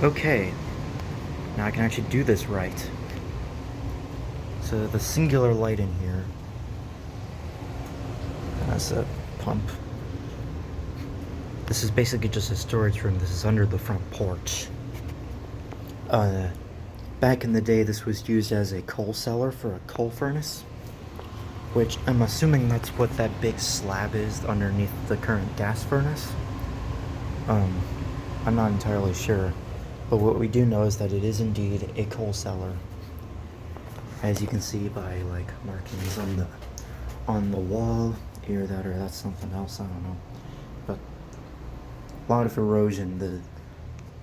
Okay, now I can actually do this right. So the singular light in here has a pump. This is basically just a storage room. This is under the front porch. Back in the day, this was used as a coal cellar for a coal furnace, which I'm assuming that's what that big slab is underneath the current gas furnace. I'm not entirely sure, but what we do know is that it is indeed a coal cellar, as you can see by like markings on the wall. Either that or that's something else, I don't know. But a lot of erosion.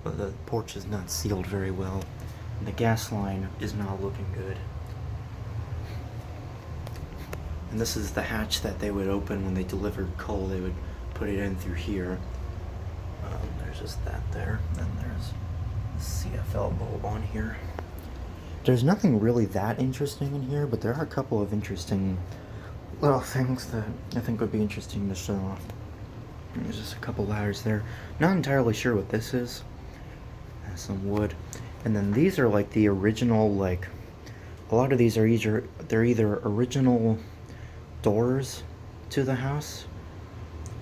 The porch is not sealed very well, and the gas line is not looking good. And this is the hatch that they would open when they delivered coal. They would put it in through here. There's just that there. Then there's the CFL bulb on here. There's nothing really that interesting in here, but there are a couple of interesting little things that I think would be interesting to show off. There's just a couple ladders there. Not entirely sure what this is. Some wood. And then these are like the original, like, a lot of these are either original doors to the house,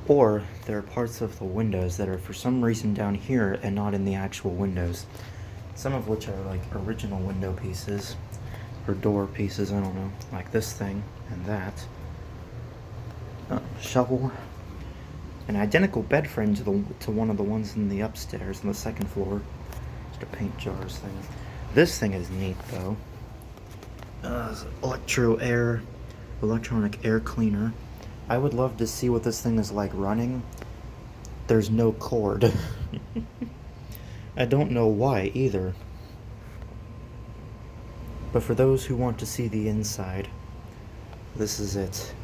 or there are parts of the windows that are for some reason down here and not in the actual windows. Some of which are like original window pieces, or door pieces, I don't know, like this thing and that. Shovel. An identical bed frame to one of the ones in the upstairs on the second floor. Just a paint jars thing. This thing is neat though. Electronic air cleaner. I would love to see what this thing is like running. There's no cord. I don't know why either. But for those who want to see the inside, this is it.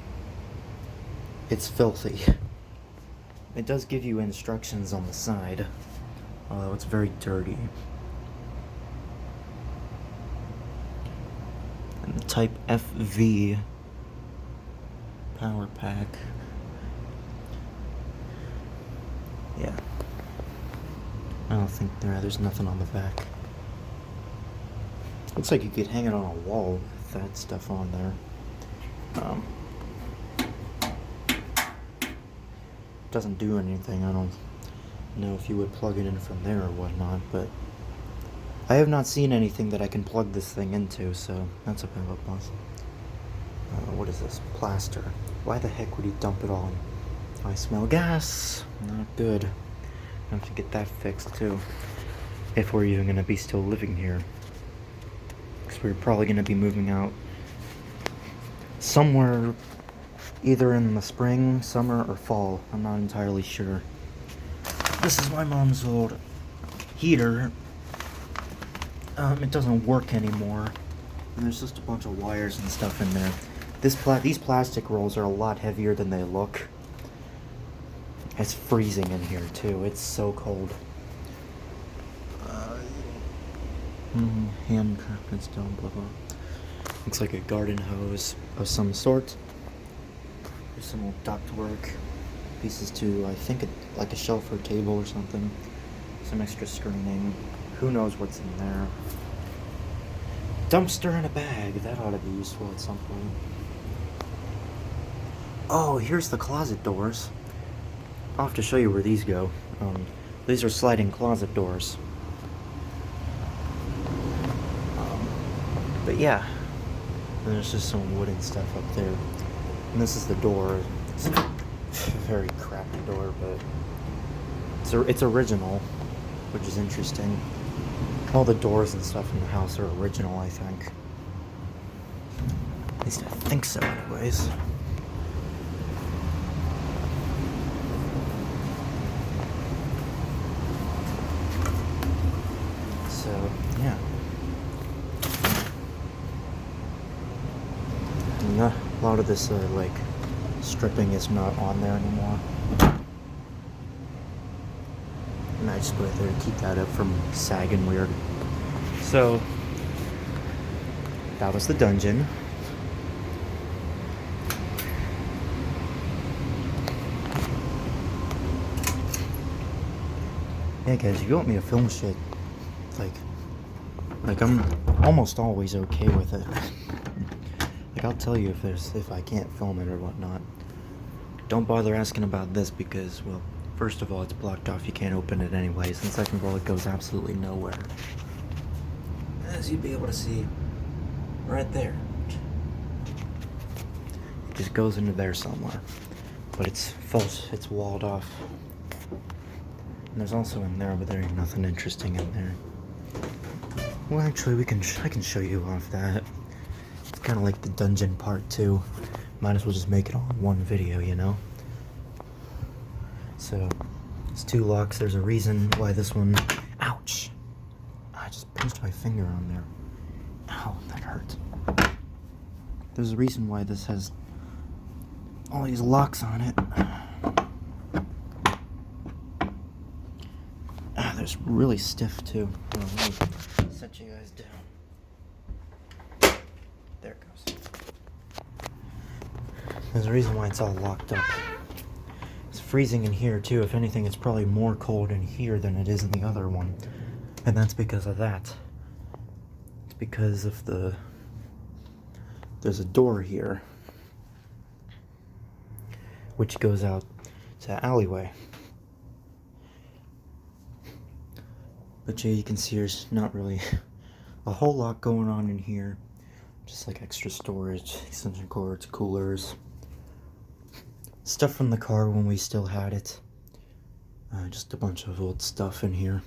It's filthy. It does give you instructions on the side, although it's very dirty. And the Type FV power pack. Yeah. I don't think there's nothing on the back. Looks like you could hang it on a wall with that stuff on there. Doesn't do anything. I don't know if you would plug it in from there or whatnot, but I have not seen anything that I can plug this thing into, so that's a bit of a plus. What is this? Plaster. Why the heck would he dump it all in? I smell gas. Not good. I have to get that fixed too, if we're even going to be still living here. Because we're probably going to be moving out somewhere either in the spring, summer, or fall. I'm not entirely sure. This is my mom's old heater. It doesn't work anymore. And there's just a bunch of wires and stuff in there. These plastic rolls are a lot heavier than they look. It's freezing in here too. It's so cold. Hand carpets down, blah blah. Looks like a garden hose of some sort. There's some old ductwork pieces too. I think like a shelf or table or something. Some extra screening. Who knows what's in there? Dumpster in a bag. That ought to be useful at some point. Oh, here's the closet doors. I'll have to show you where these go. These are sliding closet doors. But yeah, and there's just some wooden stuff up there. And this is the door. It's a very crappy door, but it's original, which is interesting. All the doors and stuff in the house are original, I think. At least I think so, anyways. So, yeah. And a lot of this, like, stripping is not on there anymore. And I just put it there to keep that up from sagging weird. So, that was the dungeon. Yeah, guys, if you want me to film shit, like I'm almost always okay with it. Like, I'll tell you if I can't film it or whatnot. Don't bother asking about this because, well, first of all, it's blocked off. You can't open it anyways. And second of all, it goes absolutely nowhere. As you'd be able to see right there. It just goes into there somewhere. But it's false. It's walled off. And there's also in there, but there ain't nothing interesting in there. Well, actually, I can show you off that. It's kind of like the dungeon part 2. Might as well just make it all in one video, you know? So, it's 2 locks. There's a reason why this one... Ouch! I just pinched my finger on there. Ow, that hurt. There's a reason why this has all these locks on it. There's really stiff, too. Let me set you guys down. There it goes. There's a reason why it's all locked up. It's freezing in here, too. If anything, it's probably more cold in here than it is in the other one. And that's because of that. It's because of there's a door here, which goes out to the alleyway. But yeah, you can see there's not really a whole lot going on in here. Just like extra storage, extension cords, coolers. Stuff from the car when we still had it. Just a bunch of old stuff in here.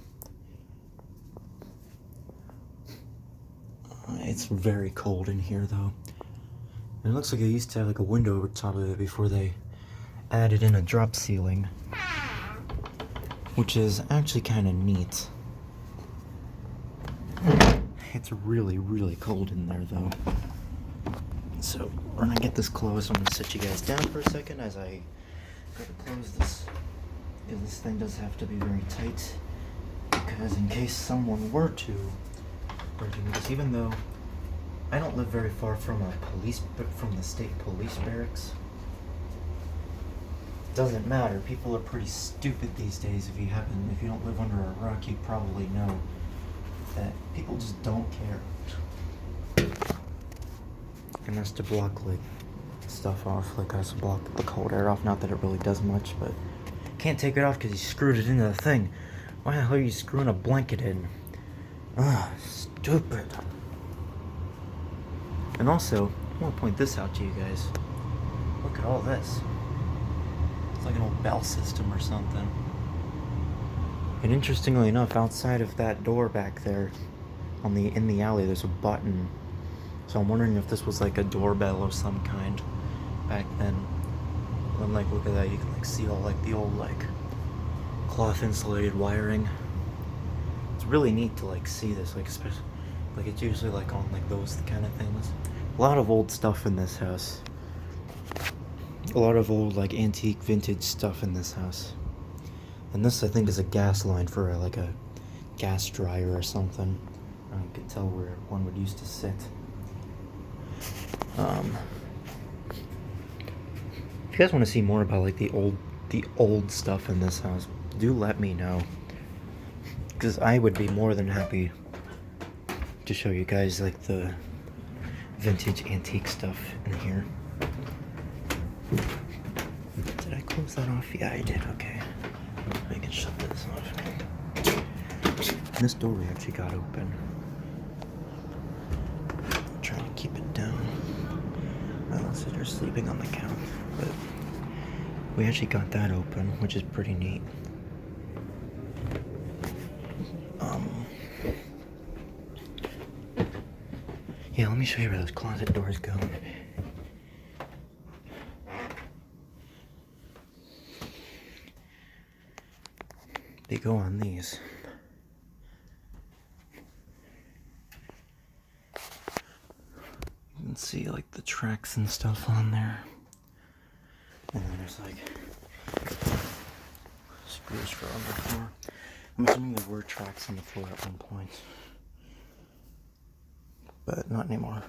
It's very cold in here though. And it looks like they used to have like a window over top of it before they added in a drop ceiling. Which is actually kind of neat. It's really, really cold in there though. So, when I get this closed, I'm going to sit you guys down for a second as I try to close this. Because this thing does have to be very tight. Because in case someone were to do this, even though I don't live very far from from the state police barracks, doesn't matter. People are pretty stupid these days. If you don't live under a rock, you probably know that people just don't care. And that's to block like stuff off, like that's to block the cold air off. Not that it really does much, but can't take it off because you screwed it into the thing. Why the hell are you screwing a blanket in? Stupid. And also, I want to point this out to you guys. Look at all this. It's like an old bell system or something. And interestingly enough, outside of that door back there, in the alley, there's a button. So I'm wondering if this was like a doorbell of some kind back then. And like, look at that, you can like see all like the old like cloth insulated wiring. It's really neat to like see this, like especially like it's usually like on like those kind of things. A lot of old stuff in this house. A lot of old like antique vintage stuff in this house. And this I think is a gas line for like a gas dryer or something. I can tell where one would used to sit. If you guys want to see more about like the old stuff in this house, do let me know. Because I would be more than happy to show you guys like the vintage antique stuff in here. Did I close that off? Yeah, I did. Okay. I can shut this off. This door we actually got open. I'm trying to keep it down. Unless they're sleeping on the couch. But we actually got that open, which is pretty neat. Yeah, let me show you where those closet doors go. They go on these. You can see like the tracks and stuff on there. And then there's like screws for on the floor. I'm assuming there were tracks on the floor at one point. But not anymore.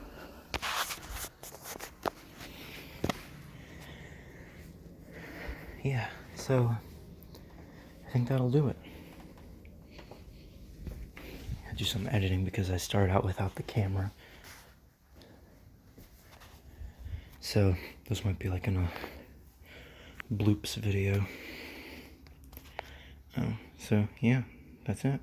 Yeah, so I think that'll do it. do some editing because I started out without the camera. So this might be like in a bloops video. So yeah, that's it.